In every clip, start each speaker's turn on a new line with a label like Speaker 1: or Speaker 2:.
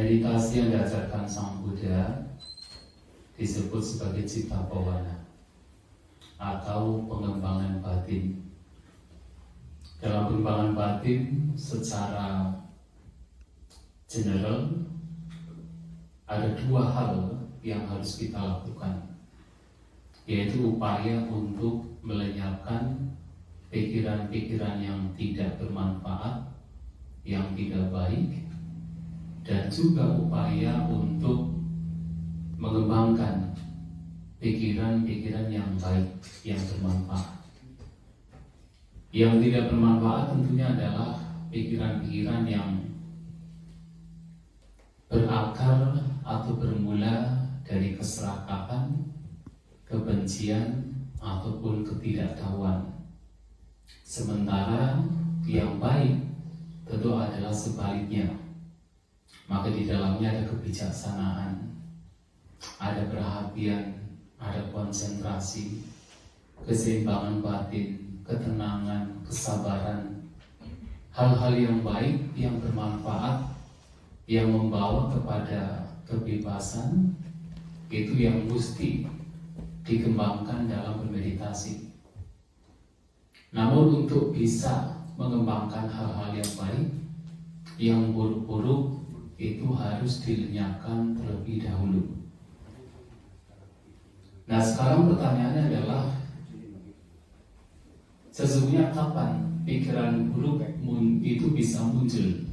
Speaker 1: Meditasi yang diajarkan Sang Buddha disebut sebagai Citta Bawana atau pengembangan batin. Dalam pengembangan batin secara general ada dua hal yang harus kita lakukan, yaitu upaya untuk melenyapkan pikiran-pikiran yang tidak bermanfaat, yang tidak baik, dan juga upaya untuk mengembangkan pikiran-pikiran yang baik, yang bermanfaat. Yang tidak bermanfaat tentunya adalah pikiran-pikiran yang berakar atau bermula dari keserakahan, kebencian, ataupun ketidaktahuan. Sementara yang baik tentu adalah sebaliknya. Maka di dalamnya ada kebijaksanaan, ada perhatian, ada konsentrasi, keseimbangan batin, ketenangan, kesabaran, hal-hal yang baik, yang bermanfaat, yang membawa kepada kebebasan, itu yang mesti dikembangkan dalam bermeditasi. Namun untuk bisa mengembangkan hal-hal yang baik, yang buruk-buruk itu harus dilenyapkan terlebih dahulu. Nah, sekarang pertanyaannya adalah, sesungguhnya kapan pikiran buruk itu bisa muncul?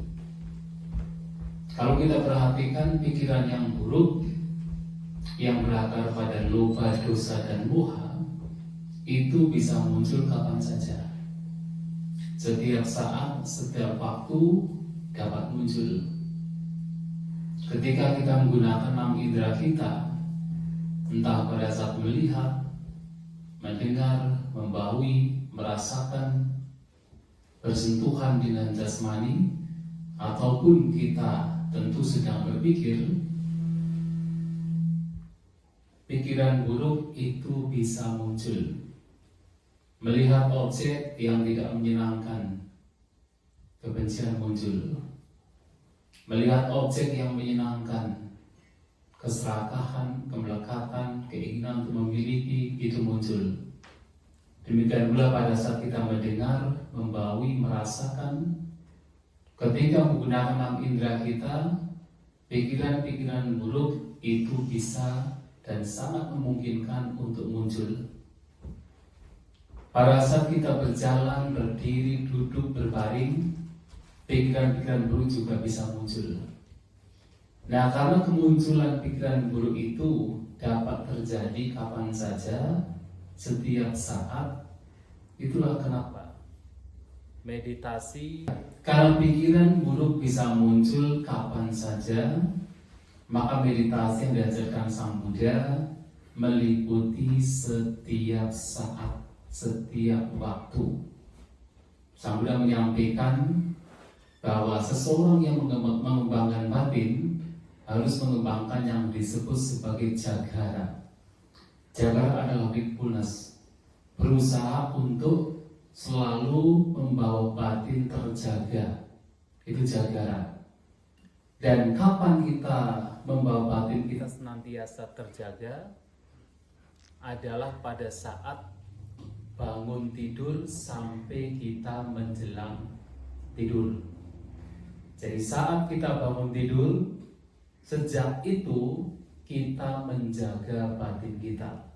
Speaker 1: Kalau kita perhatikan pikiran yang buruk, yang berakar pada loba, dosa, dan moha, itu bisa muncul kapan saja. Setiap saat, setiap waktu dapat muncul. Ketika kita menggunakan 6 indera kita, entah pada saat melihat, mendengar, membaui, merasakan, bersentuhan dengan jasmani, ataupun kita tentu sedang berpikir, pikiran buruk itu bisa muncul. Melihat objek yang tidak menyenangkan, kebencian muncul. Melihat objek yang menyenangkan, keserakahan, kemelekatan, keinginan untuk memiliki, itu muncul. Demikian pula pada saat kita mendengar, membaui, merasakan, ketika menggunakan 6 indera kita, pikiran-pikiran buruk itu bisa dan sangat memungkinkan untuk muncul. Pada saat kita berjalan, berdiri, duduk, berbaring, pikiran-pikiran buruk juga bisa muncul. Nah, karena kemunculan pikiran buruk itu dapat terjadi kapan saja, setiap saat, itulah kenapa meditasi. Kalau pikiran buruk bisa muncul kapan saja, maka meditasi yang diajarkan Sang Buddha meliputi setiap saat, setiap waktu. Sang Buddha menyampaikan bahwa seseorang yang mengembangkan batin harus mengembangkan yang disebut sebagai jagara. Jagara adalah mindfulness, berusaha untuk selalu membawa batin terjaga. Itu jagara. Dan kapan kita membawa batin kita senantiasa terjaga adalah pada saat bangun tidur sampai kita menjelang tidur. Jadi saat kita bangun tidur, sejak itu kita menjaga batin kita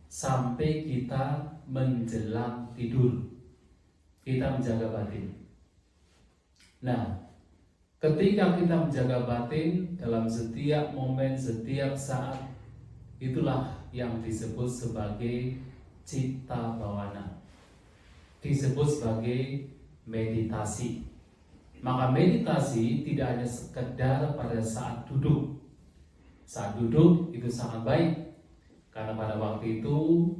Speaker 1: sampai kita menjelang tidur, kita menjaga batin. Nah, ketika kita menjaga batin dalam setiap momen, setiap saat, itulah yang disebut sebagai Citta Bawana, disebut sebagai meditasi. Maka meditasi tidak hanya sekedar pada saat duduk. Saat duduk itu sangat baik, karena pada waktu itu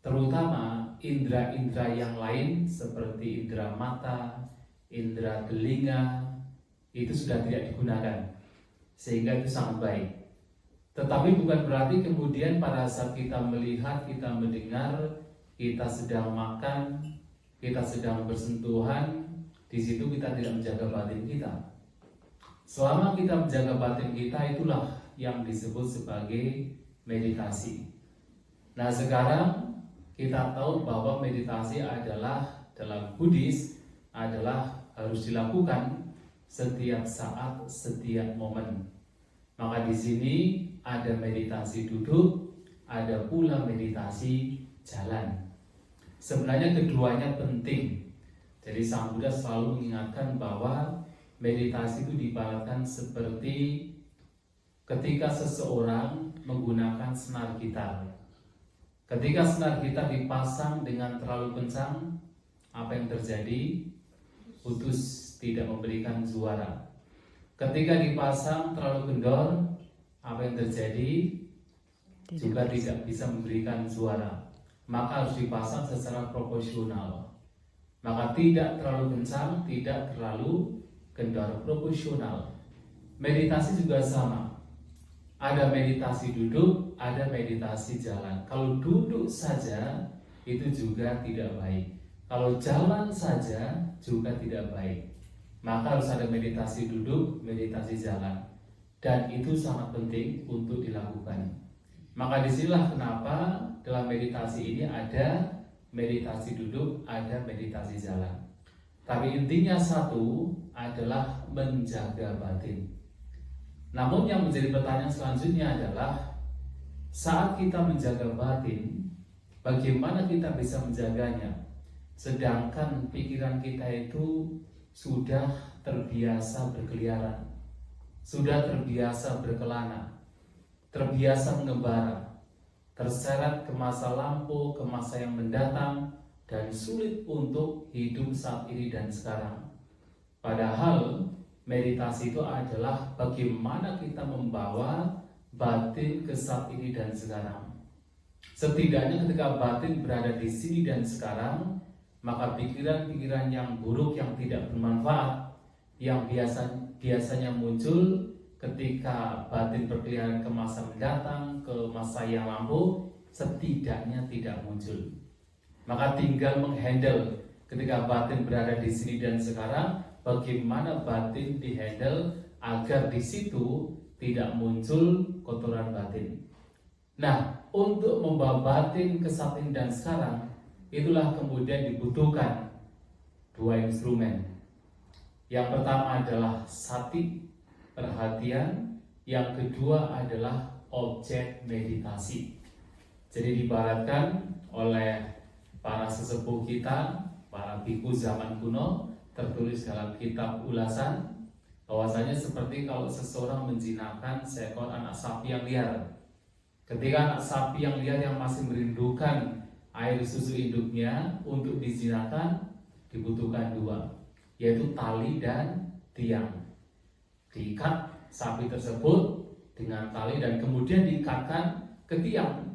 Speaker 1: terutama indera-indera yang lain seperti indera mata, indera telinga itu sudah tidak digunakan, sehingga itu sangat baik. Tetapi bukan berarti kemudian pada saat kita melihat, kita mendengar, kita sedang makan, kita sedang bersentuhan, di situ kita tidak menjaga batin kita. Selama kita menjaga batin kita, itulah yang disebut sebagai meditasi. Nah, sekarang kita tahu bahwa meditasi adalah dalam Buddhis adalah harus dilakukan setiap saat, setiap momen. Maka di sini ada meditasi duduk, ada pula meditasi jalan. Sebenarnya keduanya penting. Jadi Sang Buddha selalu mengingatkan bahwa meditasi itu diibaratkan seperti ketika seseorang menggunakan senar gitar. Ketika senar gitar dipasang dengan terlalu kencang, apa yang terjadi? Putus, tidak memberikan suara. Ketika dipasang terlalu kendor, apa yang terjadi? Juga tidak bisa memberikan suara. Maka harus dipasang secara proporsional. Maka tidak terlalu kencang, tidak terlalu kendor, proporsional. Meditasi juga sama. Ada meditasi duduk, ada meditasi jalan. Kalau duduk saja itu juga tidak baik. Kalau jalan saja juga tidak baik. Maka harus ada meditasi duduk, meditasi jalan. Dan itu sangat penting untuk dilakukan. Maka disinilah kenapa dalam meditasi ini ada meditasi duduk, ada meditasi jalan. Tapi intinya satu adalah menjaga batin. Namun yang menjadi pertanyaan selanjutnya adalah saat kita menjaga batin, bagaimana kita bisa menjaganya? Sedangkan pikiran kita itu sudah terbiasa berkeliaran, sudah terbiasa berkelana, terbiasa mengembara, terseret ke masa lampau, ke masa yang mendatang, dan sulit untuk hidup saat ini dan sekarang. Padahal meditasi itu adalah bagaimana kita membawa batin ke saat ini dan sekarang. Setidaknya ketika batin berada di sini dan sekarang, maka pikiran-pikiran yang buruk, yang tidak bermanfaat, yang biasanya muncul ketika batin berkeliaran ke masa mendatang, ke masa yang lampau, setidaknya tidak muncul. Maka tinggal menghandle ketika batin berada di sini dan sekarang, bagaimana batin dihandle agar di situ tidak muncul kotoran batin. Nah, untuk membawa batin ke saat ini dan sekarang, itulah kemudian dibutuhkan dua instrumen. Yang pertama adalah sati, perhatian. Yang kedua adalah objek meditasi. Jadi diibaratkan oleh para sesepuh kita, para biku zaman kuno, tertulis dalam kitab ulasan bahwasanya seperti kalau seseorang menjinakkan seekor anak sapi yang liar. Ketika anak sapi yang liar yang masih merindukan air susu induknya untuk dizinakan, dibutuhkan dua, yaitu tali dan tiang. Diikat sapi tersebut dengan tali dan kemudian diikatkan ke tiang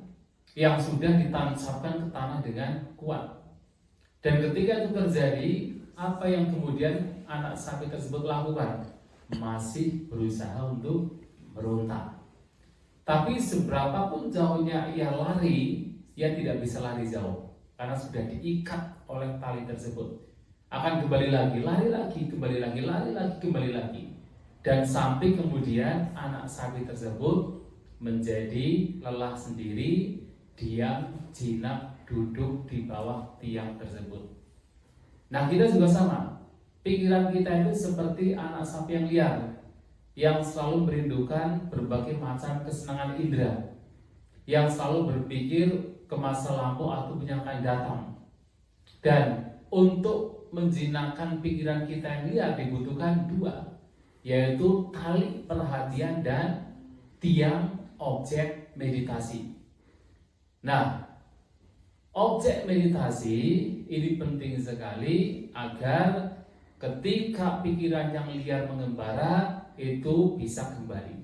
Speaker 1: yang sudah ditancapkan ke tanah dengan kuat. Dan ketika itu terjadi, apa yang kemudian anak sapi tersebut lakukan? Masih berusaha untuk meronta. Tapi seberapapun jauhnya ia lari, ia tidak bisa lari jauh karena sudah diikat oleh tali tersebut. Akan kembali lagi, lari lagi, kembali lagi, lari lagi, kembali lagi. Dan sampai kemudian anak sapi tersebut menjadi lelah sendiri, diam, jinak, duduk di bawah tiang tersebut. Nah, kita juga sama. Pikiran kita itu seperti anak sapi yang liar, yang selalu merindukan berbagai macam kesenangan indera, yang selalu berpikir ke masa lampau atau yang akan datang. Dan untuk menjinakkan pikiran kita yang liar dibutuhkan dua, yaitu tali perhatian dan tiang objek meditasi. Nah, objek meditasi ini penting sekali agar ketika pikiran yang liar mengembara itu bisa kembali,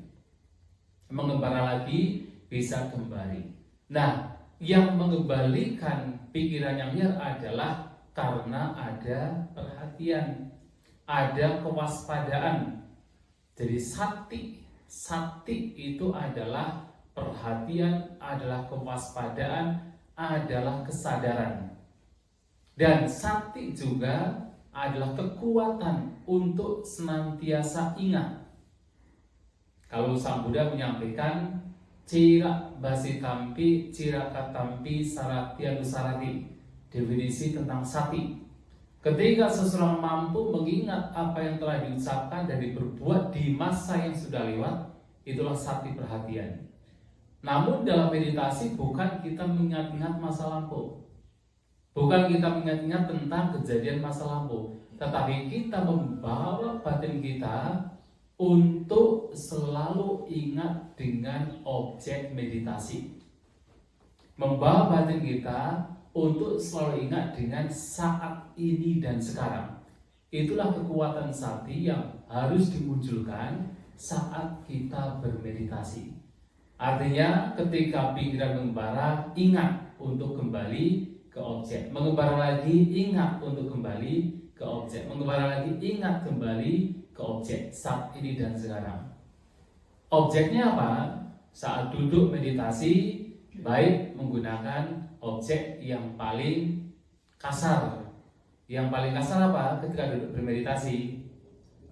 Speaker 1: mengembara lagi bisa kembali. Nah, yang mengembalikan pikiran yang liar adalah karena ada perhatian, ada kewaspadaan. Jadi sakti itu adalah perhatian, adalah kewaspadaan, adalah kesadaran. Dan sakti juga adalah kekuatan untuk senantiasa ingat. Kalau Sang Buddha menyampaikan cira basi tampi, cira katampi, sarati anusarati, definisi tentang sati. Ketika seseorang mampu mengingat apa yang telah diucapkan dan diperbuat di masa yang sudah lewat, itulah sati perhatian. Namun dalam meditasi bukan kita mengingat-ingat masa lampau, bukan kita mengingat-ingat tentang kejadian masa lampau, tetapi kita membawa batin kita untuk selalu ingat dengan objek meditasi. Membawa batin kita untuk selalu ingat dengan saat ini dan sekarang. Itulah kekuatan sati yang harus dimunculkan saat kita bermeditasi. Artinya ketika pikiran mengembara, ingat untuk kembali ke objek. Mengembara lagi, ingat untuk kembali ke objek. Mengembara lagi, ingat kembali ke objek saat ini dan sekarang. Objeknya apa? Saat duduk meditasi, baik menggunakan objek yang paling kasar. Yang paling kasar apa? Ketika duduk bermeditasi,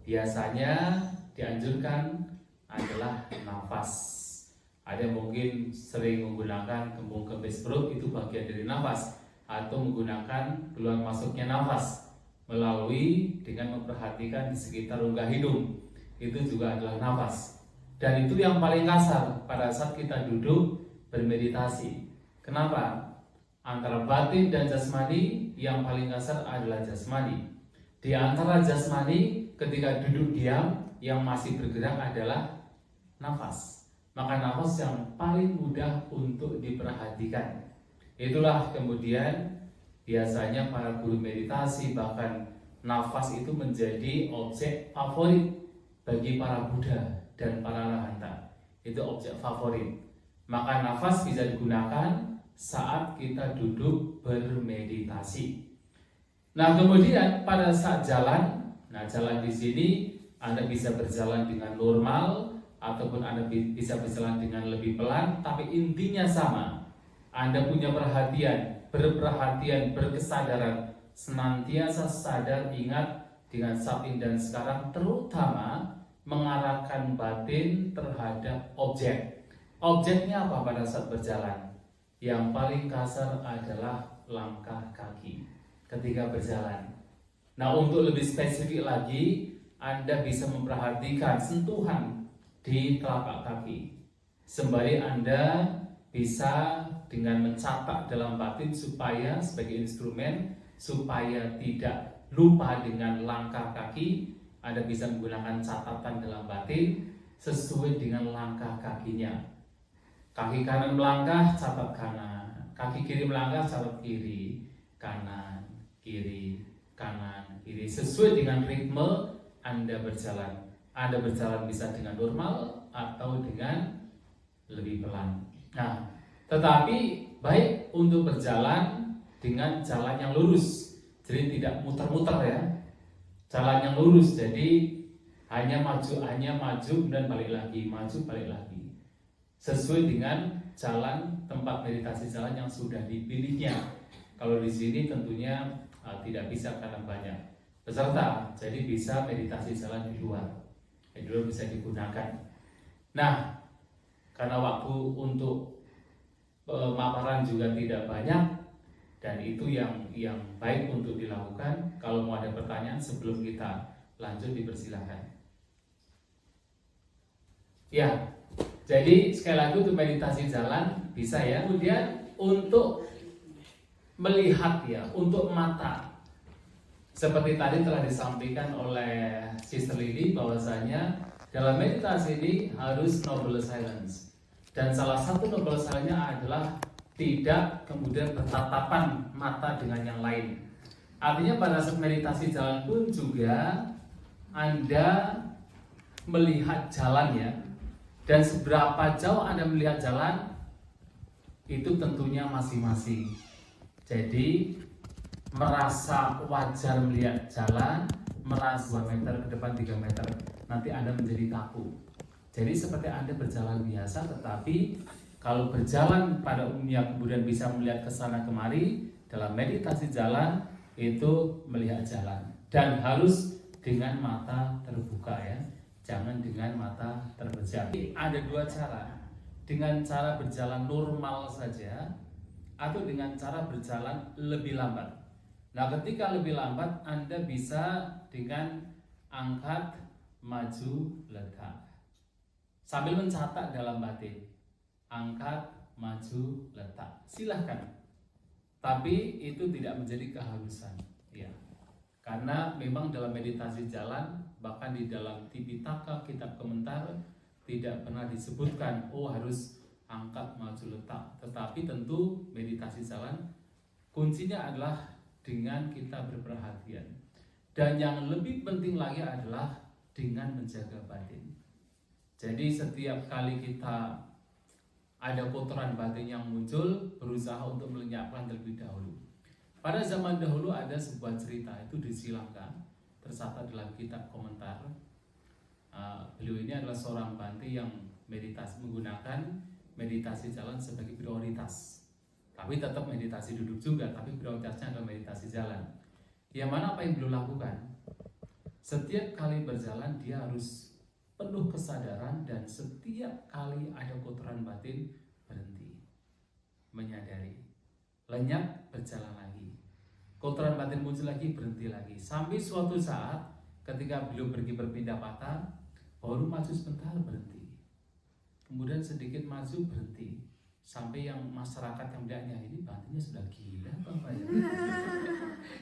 Speaker 1: biasanya dianjurkan adalah nafas. Ada yang mungkin sering menggunakan kembung kempis perut, itu bagian dari nafas, atau menggunakan keluar masuknya nafas melalui dengan memperhatikan di sekitar rongga hidung, itu juga adalah nafas. Dan itu yang paling kasar pada saat kita duduk bermeditasi. Kenapa? Antara batin dan jasmani, yang paling kasar adalah jasmani. Di antara jasmani, ketika duduk diam, yang masih bergerak adalah nafas. Maka nafas yang paling mudah untuk diperhatikan. Itulah kemudian biasanya para guru meditasi, bahkan nafas itu menjadi objek favorit bagi para Buddha dan para Arahanta. Itu objek favorit. Maka nafas bisa digunakan saat kita duduk bermeditasi. Nah, kemudian pada saat jalan, jalan di sini Anda bisa berjalan dengan normal ataupun Anda bisa berjalan dengan lebih pelan, tapi intinya sama. Anda punya perhatian, berperhatian, berkesadaran, senantiasa sadar, ingat dengan saat ini dan sekarang, terutama mengarahkan batin terhadap objek. Objeknya apa pada saat berjalan? Yang paling kasar adalah langkah kaki ketika berjalan. Nah, untuk lebih spesifik lagi, Anda bisa memperhatikan sentuhan di telapak kaki. Sembari Anda bisa dengan mencatat dalam batin supaya sebagai instrumen, supaya tidak lupa dengan langkah kaki, Anda bisa menggunakan catatan dalam batin sesuai dengan langkah kakinya. Kaki kanan melangkah, catat kanan. Kaki kiri melangkah, catat kiri. Kanan, kiri, kanan, kiri. Sesuai dengan ritme Anda berjalan. Anda berjalan bisa dengan normal atau dengan lebih pelan. Nah, tetapi baik untuk berjalan dengan jalan yang lurus. Jadi tidak muter-muter ya. Jalan yang lurus, jadi hanya maju, kemudian balik lagi, maju, balik lagi. Sesuai dengan jalan tempat meditasi jalan yang sudah dipilihnya. Kalau di sini tentunya tidak bisa karena banyak peserta, jadi bisa meditasi jalan di luar. Di luar bisa digunakan. Nah, karena waktu untuk pemaparan juga tidak banyak dan itu yang baik untuk dilakukan. Kalau mau ada pertanyaan sebelum kita lanjut, dipersilahkan. Ya. Jadi sekali lagi untuk meditasi jalan bisa ya. Kemudian untuk melihat ya, untuk mata, seperti tadi telah disampaikan oleh Sister Lily bahwasanya dalam meditasi ini harus noble silence. Dan salah satu noble silence-nya adalah tidak kemudian bertatapan mata dengan yang lain. Artinya pada saat meditasi jalan pun juga Anda melihat jalan ya. Dan seberapa jauh Anda melihat jalan, itu tentunya masing-masing. Jadi merasa wajar melihat jalan, merasa 2 meter ke depan, 3 meter, nanti Anda menjadi kaku. Jadi seperti Anda berjalan biasa, tetapi kalau berjalan pada umumnya kemudian bisa melihat ke sana kemari, dalam meditasi jalan itu melihat jalan. Dan harus dengan mata terbuka ya. jangan dengan mata terpejam. Ada dua cara, dengan cara berjalan normal saja atau dengan cara berjalan lebih lambat. Nah, ketika lebih lambat Anda bisa dengan angkat, maju, letak sambil mencatat dalam batin, angkat, maju, letak. Silahkan, tapi itu tidak menjadi keharusan, ya. Karena memang dalam meditasi jalan, bahkan di dalam Tipitaka kitab komentar tidak pernah disebutkan harus angkat, maju, letak. Tetapi tentu meditasi jalan kuncinya adalah dengan kita berperhatian. Dan yang lebih penting lagi adalah dengan menjaga batin. Jadi setiap kali kita ada kotoran batin yang muncul, berusaha untuk melenyapkan terlebih dahulu. Pada zaman dahulu ada sebuah cerita, itu di Sri Lanka, tercatat dalam kitab komentar. Beliau ini adalah seorang bante yang menggunakan meditasi jalan sebagai prioritas. Tapi tetap meditasi duduk juga, tapi prioritasnya adalah meditasi jalan. Yang mana apa yang beliau lakukan? Setiap kali berjalan dia harus penuh kesadaran, dan setiap kali ada kotoran batin berhenti, menyadari, lenyap, berjalan lagi. Kotoran batin muncul lagi, berhenti lagi. Sampai suatu saat ketika beliau pergi berpindah patah, baru maju sebentar, berhenti. Kemudian sedikit maju, berhenti. Sampai yang masyarakat yang melihatnya, ini batinnya sudah gila Bapak ya.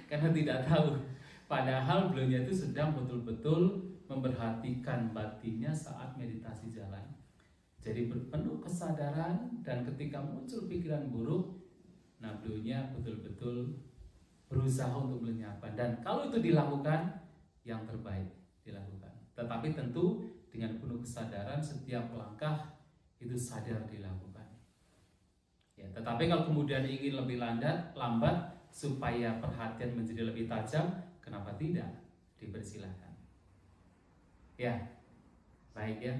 Speaker 1: Karena tidak tahu, padahal beliau itu sedang betul-betul memperhatikan batinnya saat meditasi jalan. Jadi berpenuh kesadaran, dan ketika muncul pikiran buruk, nah beliaunya betul-betul berusaha untuk melenyapkan. Dan kalau itu dilakukan, yang terbaik dilakukan. Tetapi tentu dengan penuh kesadaran, setiap langkah itu sadar dilakukan. Ya, tetapi kalau kemudian ingin lebih lambat supaya perhatian menjadi lebih tajam, kenapa tidak? Dipersilakan. Ya, baik ya.